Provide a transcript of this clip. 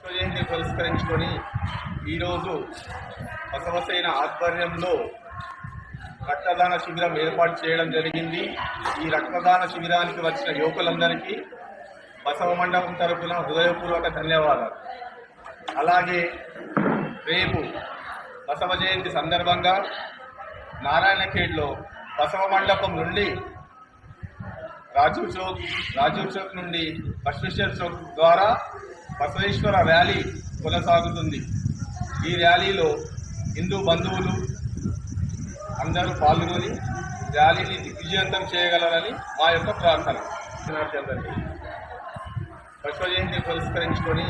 జయంతి పురస్కరించుకొని ఈరోజు బసవసేన ఆధ్వర్యంలో రక్తదాన శిబిరం ఏర్పాటు చేయడం జరిగింది. ఈ రక్తదాన శిబిరానికి వచ్చిన యువకులందరికీ బసవ మండపం తరపున హృదయపూర్వక ధన్యవాదాలు. అలాగే రేపు బసవ జయంతి సందర్భంగా నారాయణఖేడ్లో బసవ మండపం నుండి రాజీవ్ చౌక్ నుండి బసవేశ్వర చౌక్ ద్వారా బసవేశ్వర ర్యాలీ కొనసాగుతుంది. ఈ ర్యాలీలో హిందూ బంధువులు అందరూ పాల్గొని ర్యాలీని దిగ్విజయంతం చేయగలరని మా యొక్క ప్రార్థన. బసవ జయంతి పురస్కరించుకొని